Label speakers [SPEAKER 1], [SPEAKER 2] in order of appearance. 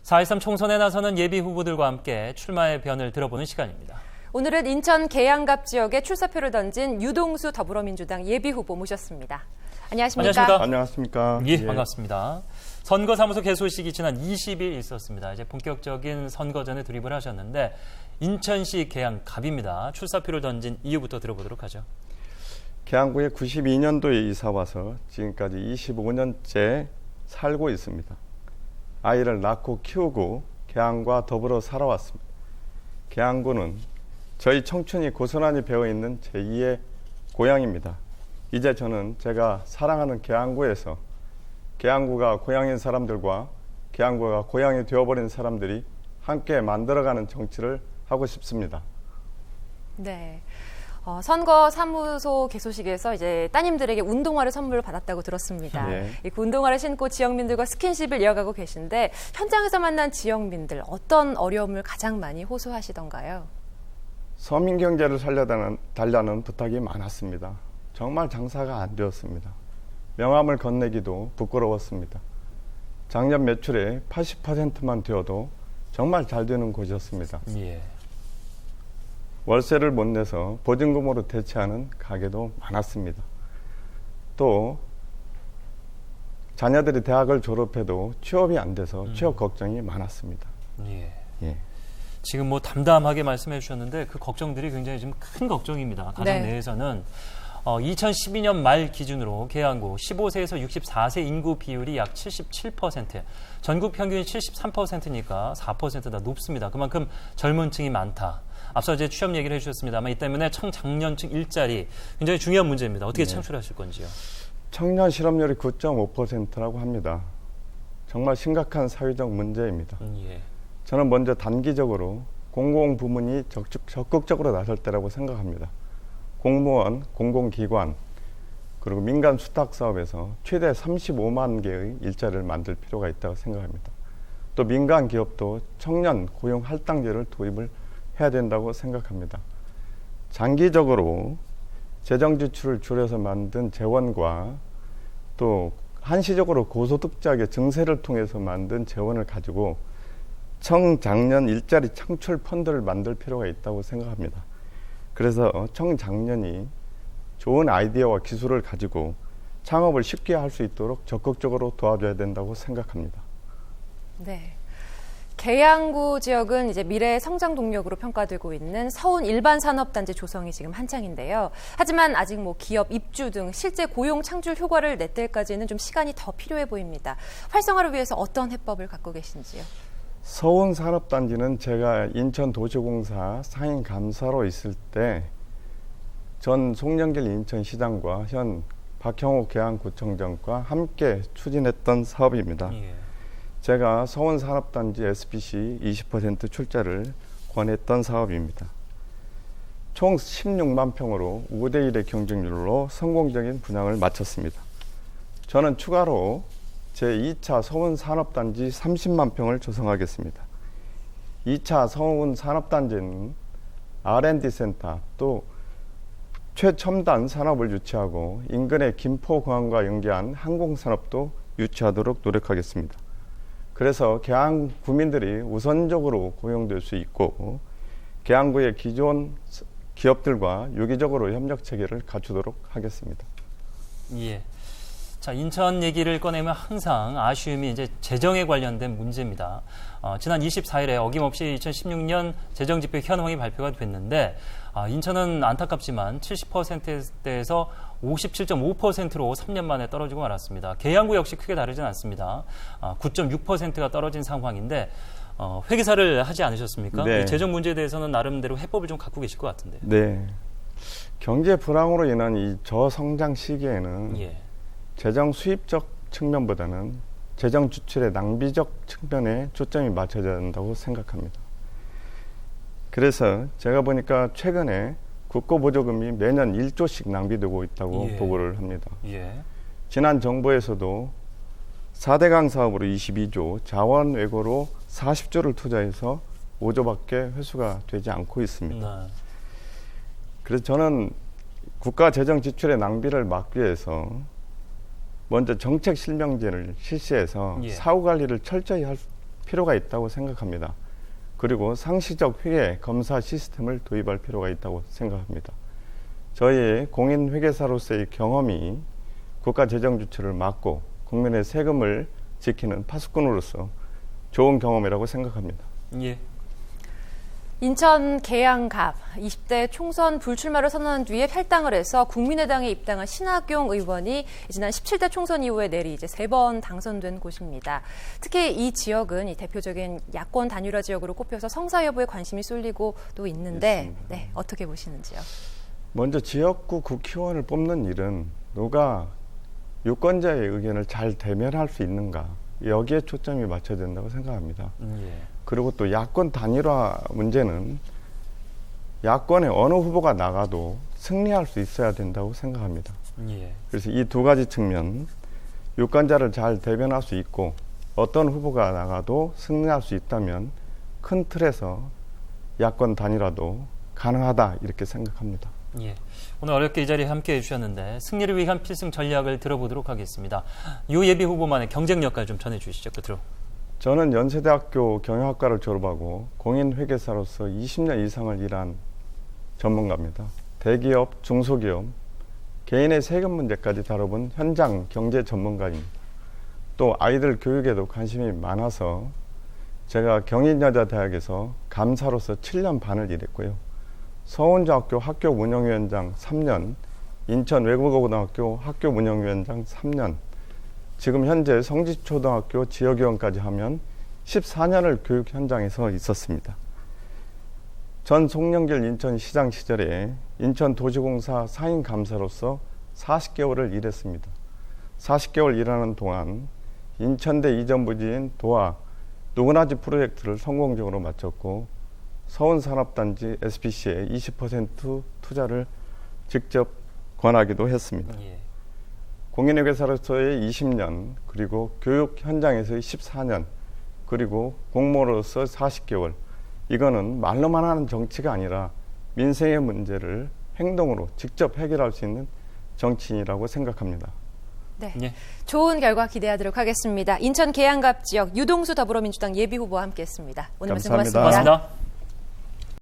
[SPEAKER 1] 4.13 총선에 나서는 예비 후보들과 함께 출마의 변을 들어보는 시간입니다.
[SPEAKER 2] 오늘은 인천 계양갑 지역에 출사표를 던진 유동수 더불어민주당 예비 후보 모셨습니다. 안녕하십니까?
[SPEAKER 1] 안녕하십니까? 예, 반갑습니다. 선거사무소 개소식이 지난 20일 있었습니다. 이제 본격적인 선거전에 돌입을 하셨는데 인천시 계양갑입니다. 출사표를 던진 이유부터 들어보도록 하죠.
[SPEAKER 3] 계양구에 92년도에 이사 와서 지금까지 25년째 살고 있습니다. 아이를 낳고 키우고 계양과 더불어 살아왔습니다. 계양구는 저희 청춘이 고스란히 배어있는 제2의 고향입니다. 이제 저는 제가 사랑하는 계양구에서 계양구가 고향인 사람들과 계양구가 고향이 되어버린 사람들이 함께 만들어가는 정치를 하고 싶습니다.
[SPEAKER 2] 네. 선거 사무소 개소식에서 이제 따님들에게 운동화를 선물 받았다고 들었습니다.
[SPEAKER 3] 네.
[SPEAKER 2] 그 운동화를 신고 지역민들과 스킨십을 이어가고 계신데 현장에서 만난 지역민들 어떤 어려움을 가장 많이 호소하시던가요?
[SPEAKER 3] 서민 경제를 살려달라는 부탁이 많았습니다. 정말 장사가 안 되었습니다. 명함을 건네기도 부끄러웠습니다. 작년 매출의 80%만 되어도 정말 잘 되는 곳이었습니다.
[SPEAKER 1] 예.
[SPEAKER 3] 월세를 못 내서 보증금으로 대체하는 가게도 많았습니다. 또 자녀들이 대학을 졸업해도 취업이 안 돼서 취업 걱정이 많았습니다.
[SPEAKER 1] 예.
[SPEAKER 3] 예.
[SPEAKER 1] 지금 뭐 담담하게 말씀해 주셨는데 그 걱정들이 굉장히 좀 큰 걱정입니다. 가정
[SPEAKER 2] 네.
[SPEAKER 1] 내에서는 2012년 말 기준으로 계양구 15세에서 64세 인구 비율이 약 77%, 전국 평균이 73%니까 4%다 높습니다. 그만큼 젊은 층이 많다. 앞서 이제 취업 얘기를 해주셨습니다만 이 때문에 청장년층 일자리 굉장히 중요한 문제입니다. 어떻게 창출하실 건지요?
[SPEAKER 3] 청년 실업률이 9.5%라고 합니다. 정말 심각한 사회적 문제입니다.
[SPEAKER 1] 예.
[SPEAKER 3] 저는 먼저 단기적으로 공공부문이 적극적으로 나설 때라고 생각합니다. 공무원, 공공기관, 그리고 민간 수탁사업에서 최대 35만 개의 일자리를 만들 필요가 있다고 생각합니다. 또 민간 기업도 청년 고용 할당제를 도입을 해야 된다고 생각합니다. 장기적으로 재정 지출을 줄여서 만든 재원과 또 한시적으로 고소득자에게 증세를 통해서 만든 재원을 가지고 청장년 일자리 창출 펀드를 만들 필요가 있다고 생각합니다. 그래서 청장년이 좋은 아이디어와 기술을 가지고 창업을 쉽게 할 수 있도록 적극적으로 도와줘야 된다고 생각합니다.
[SPEAKER 2] 네. 계양구 지역은 이제 미래의 성장 동력으로 평가되고 있는 서운 일반산업단지 조성이 지금 한창인데요. 하지만 아직 뭐 기업 입주 등 실제 고용 창출 효과를 낼 때까지는 좀 시간이 더 필요해 보입니다. 활성화를 위해서 어떤 해법을 갖고 계신지요?
[SPEAKER 3] 서운 산업단지는 제가 인천도시공사 상임감사로 있을 때 전 송영길 인천시장과 현 박형호 계양구청장과 함께 추진했던 사업입니다.
[SPEAKER 1] 예.
[SPEAKER 3] 제가 서운 산업단지 SPC 20% 출자를 권했던 사업입니다. 총 16만 평으로 5대1의 경쟁률로 성공적인 분양을 마쳤습니다. 저는 추가로 제2차 서운 산업단지 30만 평을 조성하겠습니다. 2차 서운 산업단지는 R&D 센터 또 최첨단 산업을 유치하고 인근의 김포공항과 연계한 항공산업도 유치하도록 노력하겠습니다. 그래서 계양 구민들이 우선적으로 고용될 수 있고 계양구의 기존 기업들과 유기적으로 협력 체계를 갖추도록 하겠습니다.
[SPEAKER 1] 예. 자, 인천 얘기를 꺼내면 항상 아쉬움이 이제 재정에 관련된 문제입니다. 지난 24일에 어김없이 2016년 재정지표 현황이 발표가 됐는데 인천은 안타깝지만 70%대에서 57.5%로 3년 만에 떨어지고 말았습니다. 계양구 역시 크게 다르진 않습니다. 9.6%가 떨어진 상황인데 회계사를 하지 않으셨습니까?
[SPEAKER 3] 네.
[SPEAKER 1] 이 재정 문제에 대해서는 나름대로 해법을 좀 갖고 계실 것 같은데.
[SPEAKER 3] 네. 경제 불황으로 인한 이 저성장 시기에는
[SPEAKER 1] 예.
[SPEAKER 3] 재정 수입적 측면보다는 재정 지출의 낭비적 측면에 초점이 맞춰져야 한다고 생각합니다. 그래서 제가 보니까 최근에 국고보조금이 매년 1조씩 낭비되고 있다고
[SPEAKER 1] 예.
[SPEAKER 3] 보고를 합니다.
[SPEAKER 1] 예.
[SPEAKER 3] 지난 정부에서도 4대강 사업으로 22조, 자원 외고로 40조를 투자해서 5조밖에 회수가 되지 않고 있습니다.
[SPEAKER 1] 네.
[SPEAKER 3] 그래서 저는 국가 재정 지출의 낭비를 막기 위해서 먼저 정책 실명제를 실시해서
[SPEAKER 1] 예.
[SPEAKER 3] 사후 관리를 철저히 할 필요가 있다고 생각합니다. 그리고 상시적 회계 검사 시스템을 도입할 필요가 있다고 생각합니다. 저희의 공인회계사로서의 경험이 국가 재정 주체를 막고 국민의 세금을 지키는 파수꾼으로서 좋은 경험이라고 생각합니다.
[SPEAKER 1] 예.
[SPEAKER 2] 인천 계양갑 20대 총선 불출마를 선언한 뒤에 탈당을 해서 국민의당에 입당한 신학용 의원이 지난 17대 총선 이후에 내리 이제 3번 당선된 곳입니다. 특히 이 지역은 이 대표적인 야권 단일화 지역으로 꼽혀서 성사 여부에 관심이 쏠리고 또 있는데 네, 어떻게 보시는지요?
[SPEAKER 3] 먼저 지역구 국회의원을 뽑는 일은 누가 유권자의 의견을 잘 대면할 수 있는가, 여기에 초점이 맞춰야 된다고 생각합니다.
[SPEAKER 1] 예.
[SPEAKER 3] 그리고 또 야권 단일화 문제는 야권의 어느 후보가 나가도 승리할 수 있어야 된다고 생각합니다.
[SPEAKER 1] 예.
[SPEAKER 3] 그래서 이 두 가지 측면, 유권자를 잘 대변할 수 있고 어떤 후보가 나가도 승리할 수 있다면 큰 틀에서 야권 단일화도 가능하다 이렇게 생각합니다.
[SPEAKER 1] 예. 오늘 어렵게 이 자리에 함께해 주셨는데 승리를 위한 필승 전략을 들어보도록 하겠습니다. 유 예비 후보만의 경쟁 역할 좀 전해주시죠. 끝으로.
[SPEAKER 3] 저는 연세대학교 경영학과를 졸업하고 공인회계사로서 20년 이상을 일한 전문가입니다. 대기업, 중소기업, 개인의 세금 문제까지 다뤄본 현장 경제 전문가입니다. 또 아이들 교육에도 관심이 많아서 제가 경인여자대학에서 감사로서 7년 반을 일했고요. 서운중학교 학교 운영위원장 3년, 인천외국어고등학교 학교 운영위원장 3년, 지금 현재 성지초등학교 지역위원까지 하면 14년을 교육 현장에서 있었습니다. 전 송영길 인천시장 시절에 인천도시공사 상임감사로서 40개월을 일했습니다. 40개월 일하는 동안 인천대 이전 부지인 도화 누구나집 프로젝트를 성공적으로 마쳤고 서운산업단지 SPC에 20% 투자를 직접 권하기도 했습니다.
[SPEAKER 1] 예.
[SPEAKER 3] 공인회계사로서의 20년, 그리고 교육 현장에서의 14년, 그리고 공무원으로서 40개월. 이거는 말로만 하는 정치가 아니라 민생의 문제를 행동으로 직접 해결할 수 있는 정치인이라고 생각합니다.
[SPEAKER 2] 네,
[SPEAKER 1] 예.
[SPEAKER 2] 좋은 결과 기대하도록 하겠습니다. 인천 계양갑 지역 유동수 더불어민주당 예비후보와 함께했습니다. 오늘 말씀
[SPEAKER 3] 감사합니다.
[SPEAKER 2] 고맙습니다.
[SPEAKER 1] 고맙습니다.